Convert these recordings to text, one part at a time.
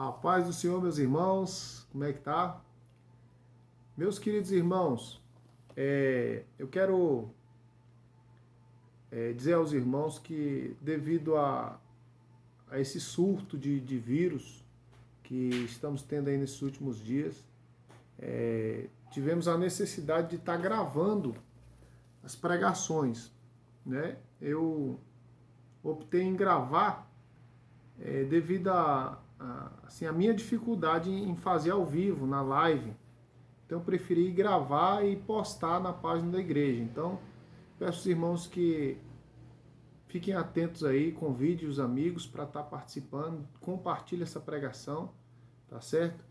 A paz do Senhor, meus irmãos, como é que tá? Meus queridos irmãos, eu quero dizer aos irmãos que devido a esse surto de vírus que estamos tendo aí nesses últimos dias, tivemos a necessidade de estar gravando as pregações, né? Eu optei em gravar devido a minha dificuldade em fazer ao vivo, na live. Então eu preferi gravar e postar na página da igreja. Então peço aos irmãos que fiquem atentos aí, convide os amigos para estar participando, compartilhe essa pregação, tá certo?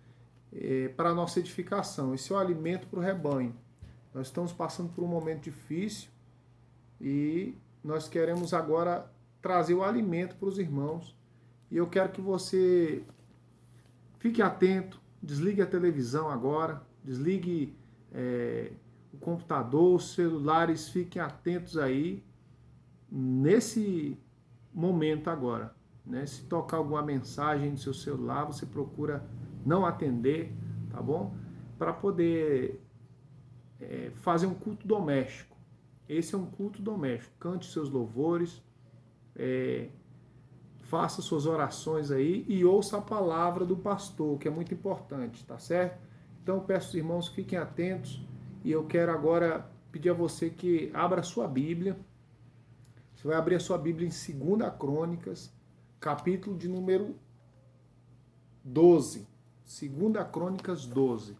Para a nossa edificação. Esse é o alimento para o rebanho. Nós estamos passando por um momento difícil e nós queremos agora trazer o alimento para os irmãos. E eu quero que você fique atento, desligue a televisão agora, desligue o computador, os celulares, fiquem atentos aí nesse momento agora, né? Se tocar alguma mensagem no seu celular, você procura não atender, tá bom? Para poder fazer um culto doméstico. Esse é um culto doméstico. Cante seus louvores, faça suas orações aí e ouça a palavra do pastor, que é muito importante, tá certo? Então eu peço aos irmãos que fiquem atentos e eu quero agora pedir a você que abra a sua Bíblia. Você vai abrir a sua Bíblia em 2 Crônicas, capítulo de número 12. 2 Crônicas 12.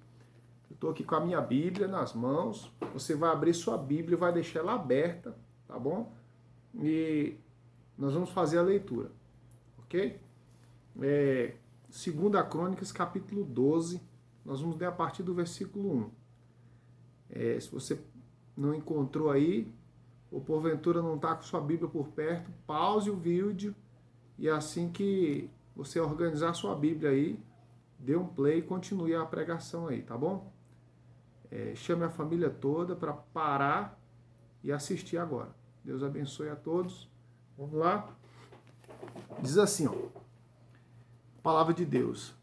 Eu estou aqui com a minha Bíblia nas mãos. Você vai abrir sua Bíblia e vai deixar ela aberta, tá bom? E nós vamos fazer a leitura, ok? 2 Crônicas, capítulo 12. Nós vamos ler a partir do versículo 1. Se você não encontrou aí, ou porventura não está com sua Bíblia por perto, pause o vídeo e assim que você organizar sua Bíblia aí, dê um play e continue a pregação aí, tá bom? Chame a família toda para parar e assistir agora. Deus abençoe a todos. Vamos lá? Diz assim, ó, palavra de Deus.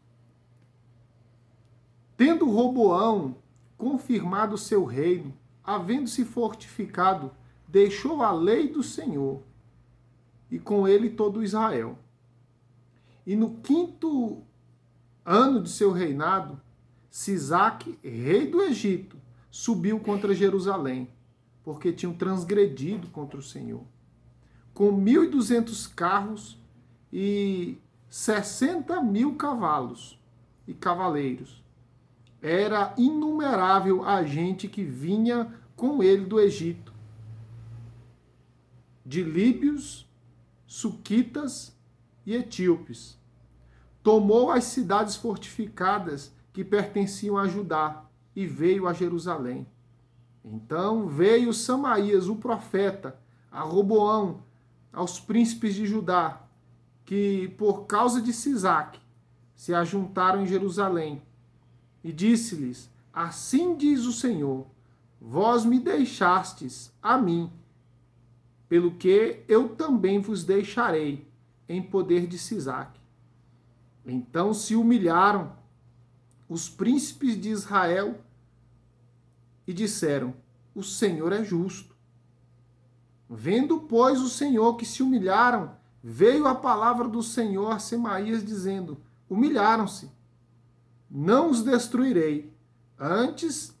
Tendo Roboão confirmado seu reino, havendo-se fortificado, deixou a lei do Senhor, e com ele todo Israel. E no 5º ano de seu reinado, Sisaque, rei do Egito, subiu contra Jerusalém, porque tinham transgredido contra o Senhor. Com 1.200 carros e 60.000 cavalos e cavaleiros. Era inumerável a gente que vinha com ele do Egito, de líbios, suquitas e etíopes. Tomou as cidades fortificadas que pertenciam a Judá e veio a Jerusalém. Então veio Samaías, o profeta, a Roboão, aos príncipes de Judá, que por causa de Sisaque se ajuntaram em Jerusalém, e disse-lhes: assim diz o Senhor, vós me deixastes a mim, pelo que eu também vos deixarei em poder de Sisaque. Então se humilharam os príncipes de Israel e disseram: o Senhor é justo. Vendo, pois, o Senhor que se humilharam, veio a palavra do Senhor a Semaías, dizendo: humilharam-se, não os destruirei, antes,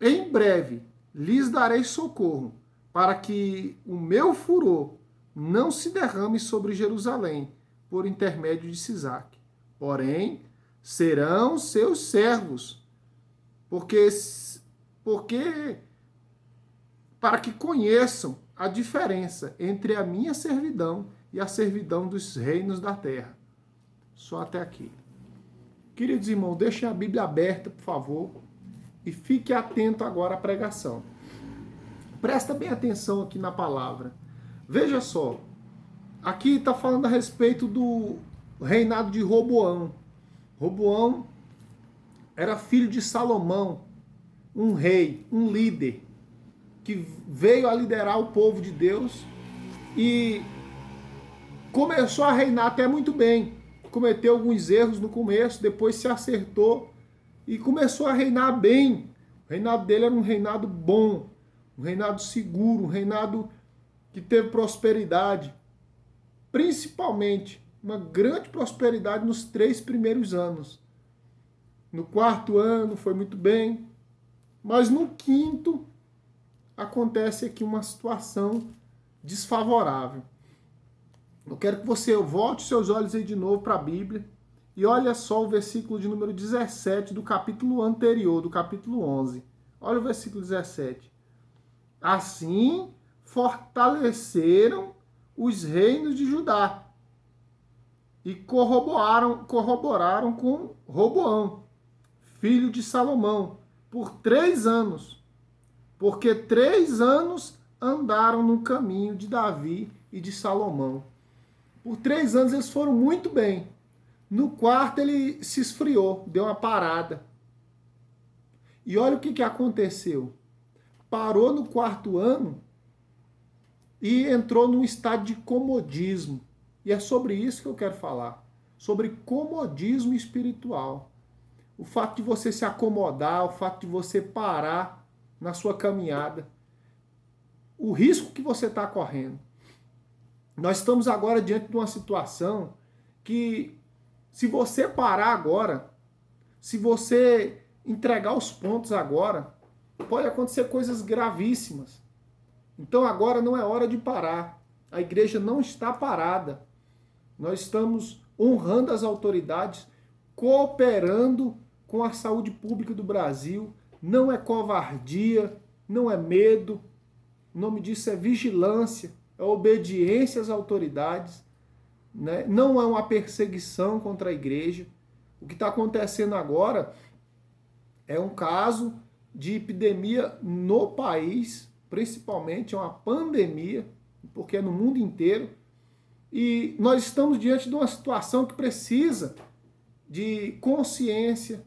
em breve, lhes darei socorro, para que o meu furor não se derrame sobre Jerusalém, por intermédio de Sisaque. Porém, serão seus servos, porque para que conheçam a diferença entre a minha servidão e a servidão dos reinos da terra. Só até aqui. Queridos irmãos, deixem a Bíblia aberta, por favor, e fique atento agora à pregação. Presta bem atenção aqui na palavra. Veja só, aqui está falando a respeito do reinado de Roboão. Roboão era filho de Salomão, um rei, um líder, que veio a liderar o povo de Deus e começou a reinar até muito bem. cometeu alguns erros no começo, depois se acertou e começou a reinar bem. O reinado dele era um reinado bom, um reinado seguro, um reinado que teve prosperidade. Principalmente, uma grande prosperidade nos 3 primeiros anos. No 4º ano foi muito bem, mas no 5º acontece aqui uma situação desfavorável. Eu quero que você volte os seus olhos aí de novo para a Bíblia e olha só o versículo de número 17 do capítulo anterior, do capítulo 11. Olha o versículo 17. Assim fortaleceram os reinos de Judá e corroboraram com Roboão, filho de Salomão, por 3 anos, porque 3 anos andaram no caminho de Davi e de Salomão. Por 3 anos eles foram muito bem. No 4º ele se esfriou, deu uma parada. E olha o que aconteceu. Parou no 4º ano e entrou num estado de comodismo. E é sobre isso que eu quero falar. Sobre comodismo espiritual. O fato de você se acomodar, o fato de você parar na sua caminhada. O risco que você está correndo. Nós estamos agora diante de uma situação que, se você parar agora, se você entregar os pontos agora, pode acontecer coisas gravíssimas. Então agora não é hora de parar. A igreja não está parada. Nós estamos honrando as autoridades, cooperando com a saúde pública do Brasil. Não é covardia, não é medo. O nome disso é vigilância, é obediência às autoridades, né? Não é uma perseguição contra a igreja. O que está acontecendo agora é um caso de epidemia no país, principalmente é uma pandemia, porque é no mundo inteiro. E nós estamos diante de uma situação que precisa de consciência.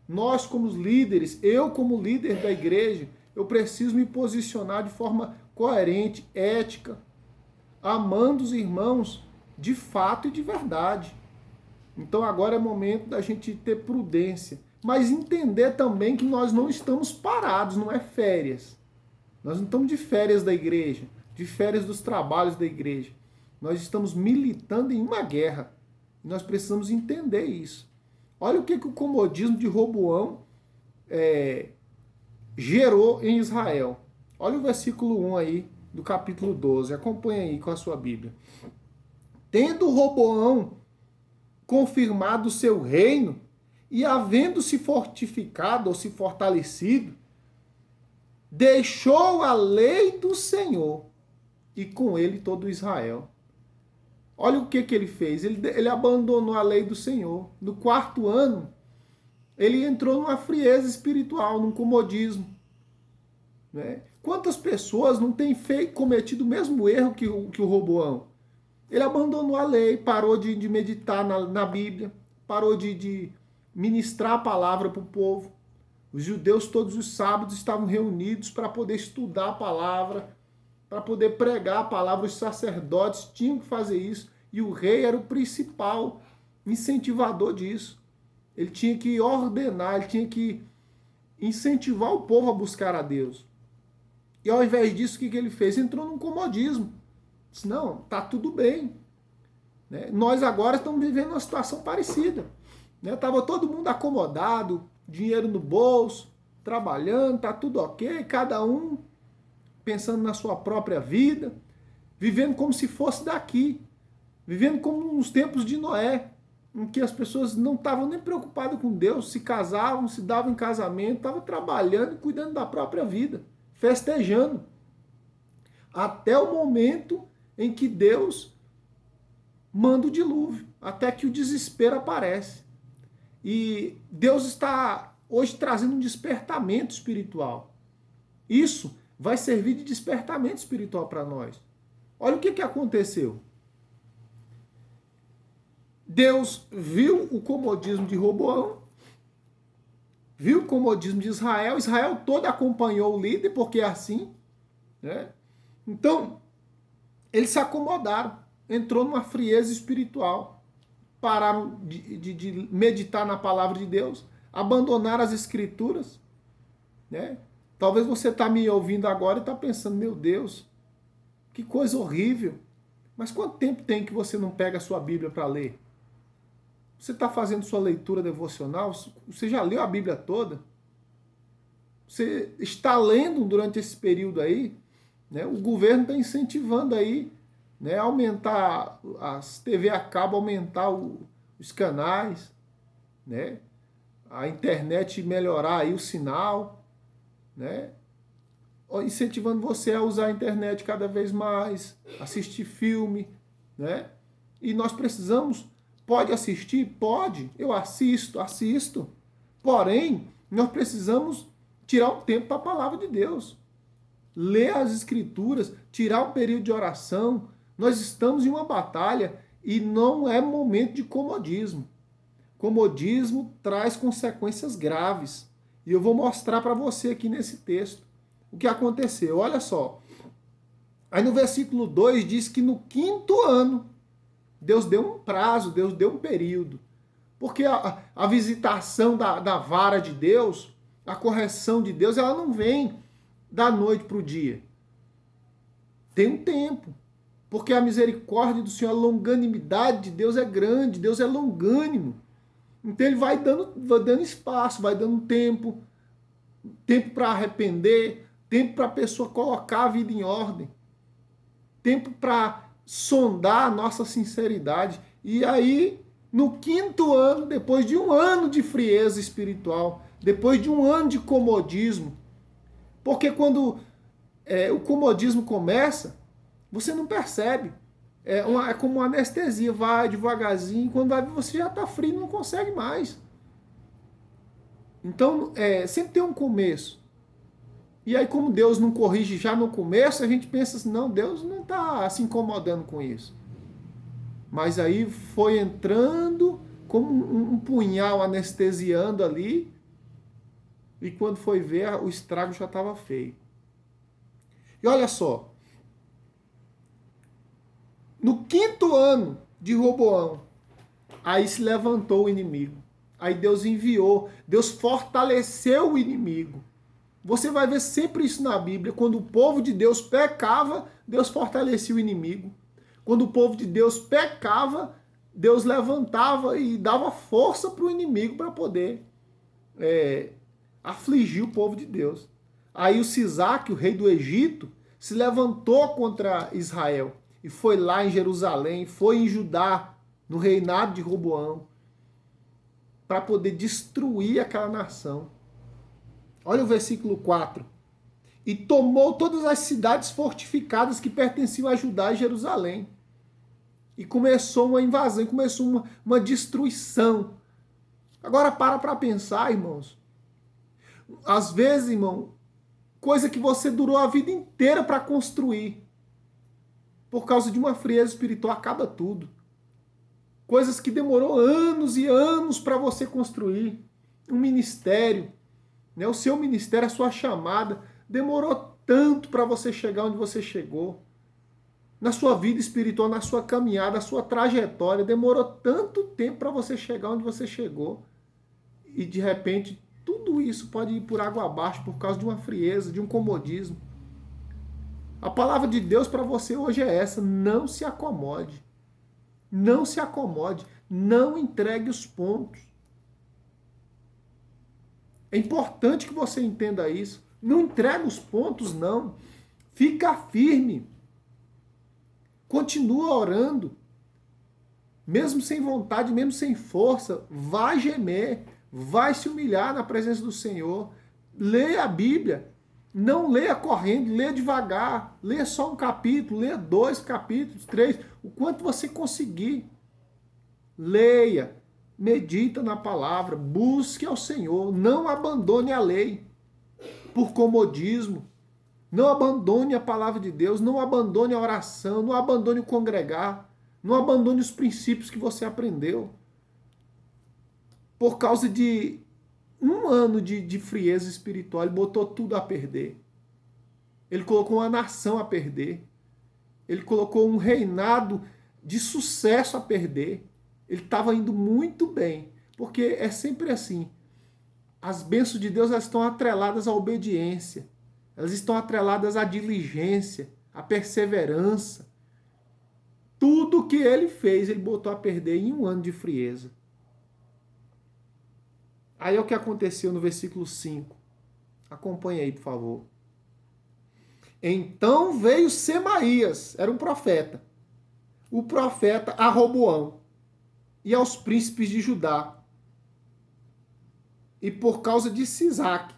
Nós como líderes, eu como líder da igreja, eu preciso me posicionar de forma coerente, ética, amando os irmãos de fato e de verdade. Então agora é momento da gente ter prudência, mas entender também que nós não estamos parados, não é férias. Nós não estamos de férias da igreja, de férias dos trabalhos da igreja. Nós estamos militando em uma guerra. E nós precisamos entender isso. Olha o que o comodismo de Roboão gerou em Israel. Olha o versículo 1 aí do capítulo 12. Acompanha aí com a sua Bíblia. Tendo Roboão confirmado o seu reino e havendo se fortificado ou se fortalecido, deixou a lei do Senhor e com ele todo Israel. Olha o que ele fez. Ele abandonou a lei do Senhor. No 4º ano, ele entrou numa frieza espiritual, num comodismo. Né? Quantas pessoas não têm cometido o mesmo erro que o Roboão? Ele abandonou a lei, parou de meditar na Bíblia, parou de ministrar a palavra para o povo. Os judeus todos os sábados estavam reunidos para poder estudar a palavra, para poder pregar a palavra. Os sacerdotes tinham que fazer isso e o rei era o principal incentivador disso. Ele tinha que ordenar, ele tinha que incentivar o povo a buscar a Deus. E ao invés disso, o que ele fez? Entrou num comodismo. Disse, não, tá tudo bem. Né? Nós agora estamos vivendo uma situação parecida. Estava todo mundo acomodado, dinheiro no bolso, trabalhando, tá tudo ok, cada um pensando na sua própria vida, vivendo como se fosse daqui, vivendo como nos tempos de Noé, em que as pessoas não estavam nem preocupadas com Deus, se casavam, se davam em casamento, estavam trabalhando e cuidando da própria vida, festejando. Até o momento em que Deus manda o dilúvio, até que o desespero aparece. E Deus está hoje trazendo um despertamento espiritual. Isso vai servir de despertamento espiritual para nós. Olha o que aconteceu. Deus viu o comodismo de Roboão, viu o comodismo de Israel, Israel todo acompanhou o líder, porque é assim, né? Então, eles se acomodaram, entrou numa frieza espiritual. parar de meditar na palavra de Deus, abandonar as escrituras, né? Talvez você está me ouvindo agora e está pensando, meu Deus, que coisa horrível. Mas quanto tempo tem que você não pega a sua Bíblia para ler? Você está fazendo sua leitura devocional? Você já leu a Bíblia toda? Você está lendo durante esse período aí? Né? O governo está incentivando aí, né, aumentar as TV a cabo, aumentar os canais, né? A internet melhorar aí o sinal, né? Incentivando você a usar a internet cada vez mais, assistir filme, né? E nós precisamos, pode assistir? Pode, eu assisto. Porém, nós precisamos tirar um tempo para a palavra de Deus. Ler as escrituras, tirar um período de oração. Nós estamos em uma batalha e não é momento de comodismo. Comodismo traz consequências graves. E eu vou mostrar para você aqui nesse texto o que aconteceu. Olha só. Aí no versículo 2 diz que no 5º ano, Deus deu um prazo, Deus deu um período. Porque a visitação da vara de Deus, a correção de Deus, ela não vem da noite para o dia. Tem um tempo. Porque a misericórdia do Senhor, a longanimidade de Deus é grande, Deus é longânimo. Então ele vai dando espaço, vai dando tempo para arrepender, tempo para a pessoa colocar a vida em ordem, tempo para sondar a nossa sinceridade. E aí, no 5º ano, depois de um ano de frieza espiritual, depois de um ano de comodismo, porque quando o comodismo começa, você não percebe. É como uma anestesia, vai devagarzinho, quando vai ver você já está frio, não consegue mais. Então, sempre tem um começo. E aí, como Deus não corrige já no começo, a gente pensa assim, não, Deus não está se incomodando com isso. Mas aí foi entrando como um punhal anestesiando ali, e quando foi ver, o estrago já estava feio. E olha só, no 5º ano de Roboão, aí se levantou o inimigo. Aí Deus enviou, Deus fortaleceu o inimigo. Você vai ver sempre isso na Bíblia. Quando o povo de Deus pecava, Deus fortalecia o inimigo. Quando o povo de Deus pecava, Deus levantava e dava força para o inimigo para poder afligir o povo de Deus. Aí o Sisaque, o rei do Egito, se levantou contra Israel. E foi lá em Jerusalém, foi em Judá, no reinado de Roboão, para poder destruir aquela nação. Olha o versículo 4. E tomou todas as cidades fortificadas que pertenciam a Judá e Jerusalém. E começou uma invasão, começou uma destruição. Agora para pensar, irmãos. Às vezes, irmão, coisa que você durou a vida inteira para construir, por causa de uma frieza espiritual, acaba tudo. Coisas que demorou anos e anos para você construir. Um ministério, né? O seu ministério, a sua chamada, demorou tanto para você chegar onde você chegou. Na sua vida espiritual, na sua caminhada, na sua trajetória, demorou tanto tempo para você chegar onde você chegou. E de repente, tudo isso pode ir por água abaixo por causa de uma frieza, de um comodismo. A palavra de Deus para você hoje é essa: não se acomode. Não se acomode. Não entregue os pontos. É importante que você entenda isso. Não entregue os pontos, não. Fica firme. Continua orando. Mesmo sem vontade, mesmo sem força, vai gemer. Vai se humilhar na presença do Senhor. Leia a Bíblia. Não leia correndo, leia devagar. Leia só um capítulo, leia 2 capítulos, 3, o quanto você conseguir. Leia, medita na palavra, busque ao Senhor. Não abandone a lei por comodismo. Não abandone a palavra de Deus, não abandone a oração, não abandone o congregar, não abandone os princípios que você aprendeu. Por causa de um ano de frieza espiritual, ele botou tudo a perder. Ele colocou uma nação a perder. Ele colocou um reinado de sucesso a perder. Ele estava indo muito bem, porque é sempre assim. As bênçãos de Deus, elas estão atreladas à obediência, elas estão atreladas à diligência, à perseverança. Tudo que ele fez, ele botou a perder em 1 ano de frieza. Aí é o que aconteceu no versículo 5. Acompanhe aí, por favor. Então veio Semaías, era um profeta, o profeta a Roboão e aos príncipes de Judá. E por causa de Sisaque,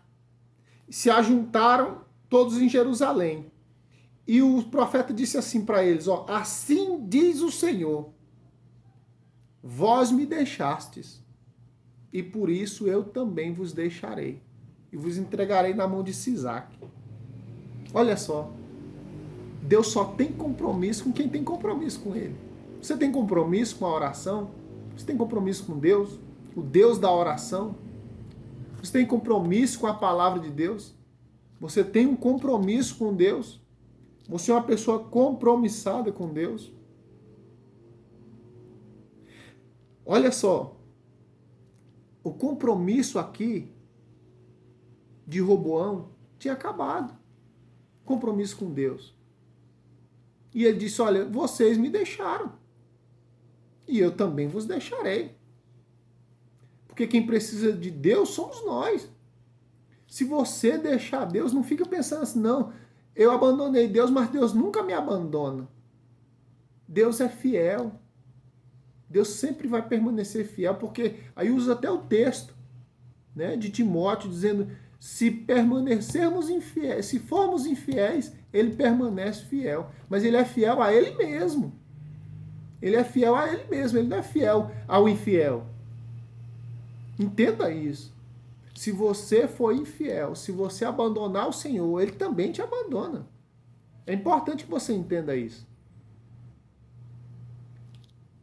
se ajuntaram todos em Jerusalém. E o profeta disse assim para eles, ó, assim diz o Senhor, vós me deixastes, e por isso eu também vos deixarei, e vos entregarei na mão de Sisaque. Olha só, Deus só tem compromisso com quem tem compromisso com Ele. Você tem compromisso com a oração? Você tem compromisso com Deus? O Deus da oração? Você tem compromisso com a palavra de Deus? Você tem um compromisso com Deus? Você é uma pessoa compromissada com Deus? Olha só, o compromisso aqui de Roboão tinha acabado. Compromisso com Deus. E ele disse, olha, vocês me deixaram. E eu também vos deixarei. Porque quem precisa de Deus somos nós. Se você deixar Deus, não fica pensando assim, não, eu abandonei Deus, mas Deus nunca me abandona. Deus é fiel. Deus sempre vai permanecer fiel, porque aí usa até o texto, né, de Timóteo, dizendo, se permanecermos infiéis, se formos infiéis, ele permanece fiel. Mas ele é fiel a ele mesmo. Ele é fiel a ele mesmo, ele não é fiel ao infiel. Entenda isso. Se você for infiel, se você abandonar o Senhor, Ele também te abandona. É importante que você entenda isso.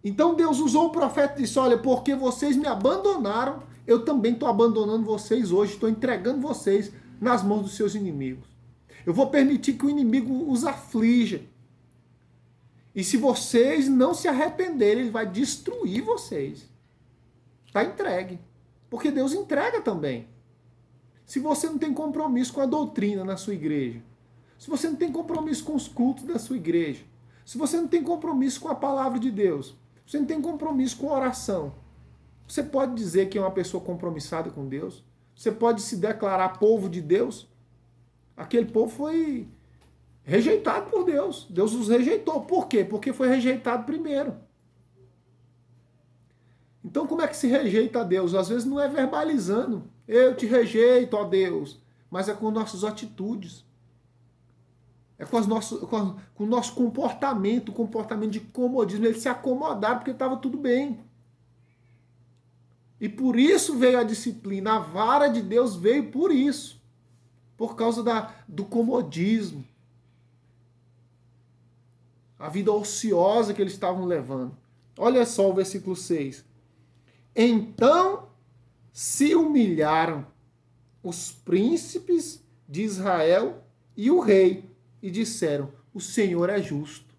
Então Deus usou o profeta e disse, olha, porque vocês me abandonaram, eu também estou abandonando vocês hoje, estou entregando vocês nas mãos dos seus inimigos. Eu vou permitir que o inimigo os aflija. E se vocês não se arrependerem, ele vai destruir vocês. Está entregue. Porque Deus entrega também. Se você não tem compromisso com a doutrina na sua igreja, se você não tem compromisso com os cultos da sua igreja, se você não tem compromisso com a palavra de Deus, se você não tem compromisso com a oração, você pode dizer que é uma pessoa compromissada com Deus? Você pode se declarar povo de Deus? Aquele povo foi rejeitado por Deus. Deus os rejeitou. Por quê? Porque foi rejeitado primeiro. Então, como é que se rejeita a Deus? Às vezes não é verbalizando. Eu te rejeito, ó Deus. Mas é com nossas atitudes. É com o nosso comportamento, o comportamento de comodismo. Eles se acomodaram porque estava tudo bem. E por isso veio a disciplina. A vara de Deus veio por isso. Por causa do comodismo. A vida ociosa que eles estavam levando. Olha só o versículo 6. Então se humilharam os príncipes de Israel e o rei, e disseram, o Senhor é justo.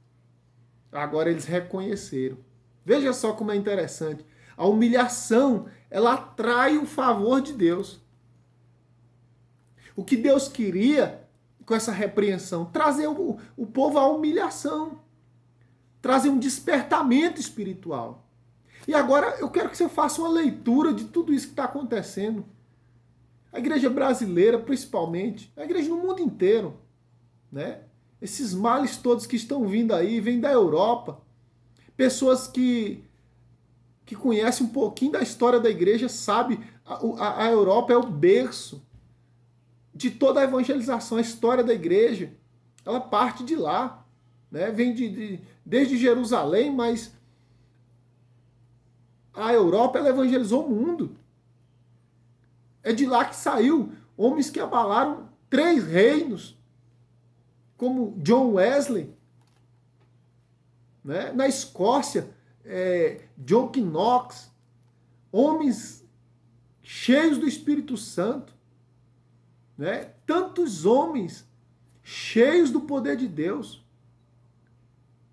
Agora eles reconheceram. Veja só como é interessante. A humilhação, ela atrai o favor de Deus. O que Deus queria com essa repreensão? Trazer o povo à humilhação. Trazer um despertamento espiritual. E agora eu quero que você faça uma leitura de tudo isso que está acontecendo. A igreja brasileira, principalmente, a igreja no mundo inteiro, né? Esses males todos que estão vindo aí, vêm da Europa. Pessoas que conhecem um pouquinho da história da igreja, sabem, a Europa é o berço de toda a evangelização, a história da igreja. Ela parte de lá, né? Vem desde Jerusalém, mas a Europa, ela evangelizou o mundo. É de lá que saiu homens que abalaram 3 reinos, como John Wesley, né? Na Escócia, John Knox, homens cheios do Espírito Santo, né? Tantos homens cheios do poder de Deus,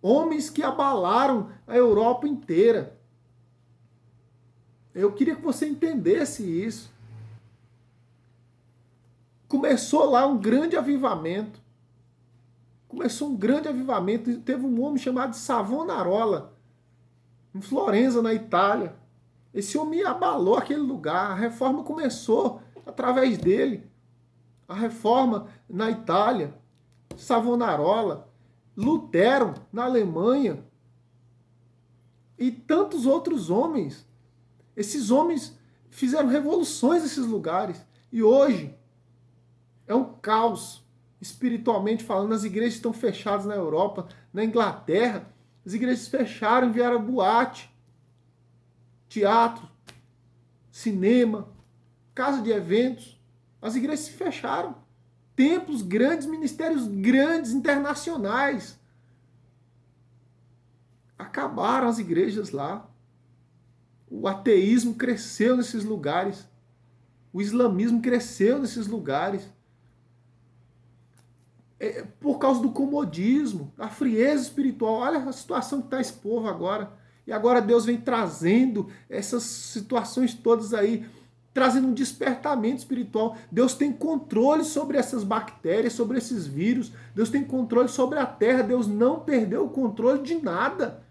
homens que abalaram a Europa inteira. Eu queria que você entendesse isso. Começou lá um grande avivamento. Começou um grande avivamento. Teve um homem chamado Savonarola, em Florença, na Itália. Esse homem abalou aquele lugar. A reforma começou através dele. A reforma na Itália. Savonarola. Lutero, na Alemanha. E tantos outros homens. Esses homens fizeram revoluções nesses lugares. E hoje é um caos, espiritualmente falando. As igrejas estão fechadas na Europa, na Inglaterra. As igrejas fecharam, vieram boate, teatro, cinema, casa de eventos. As igrejas se fecharam. Templos grandes, ministérios grandes, internacionais. Acabaram as igrejas lá. O ateísmo cresceu nesses lugares. O islamismo cresceu nesses lugares. Por causa do comodismo, a frieza espiritual. Olha a situação que está esse povo agora. E agora Deus vem trazendo essas situações todas aí, trazendo um despertamento espiritual. Deus tem controle sobre essas bactérias, sobre esses vírus. Deus tem controle sobre a terra. Deus não perdeu o controle de nada.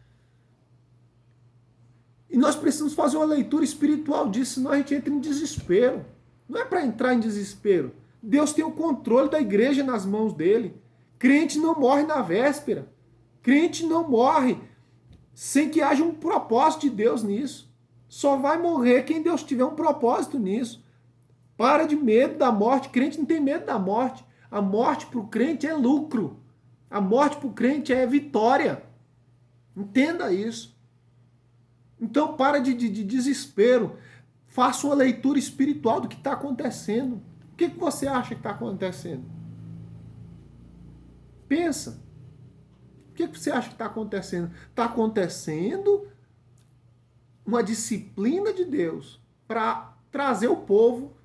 E nós precisamos fazer uma leitura espiritual disso, senão a gente entra em desespero. Não é para entrar em desespero. Deus tem o controle da igreja nas mãos dele. Crente não morre na véspera. Crente não morre sem que haja um propósito de Deus nisso. Só vai morrer quem Deus tiver um propósito nisso. Para de medo da morte. Crente não tem medo da morte. A morte para o crente é lucro. A morte para o crente é vitória. Entenda isso. Então para de desespero. Faça uma leitura espiritual do que está acontecendo. O que você acha que está acontecendo? Pensa. O que você acha que está acontecendo? Está acontecendo uma disciplina de Deus para trazer o povo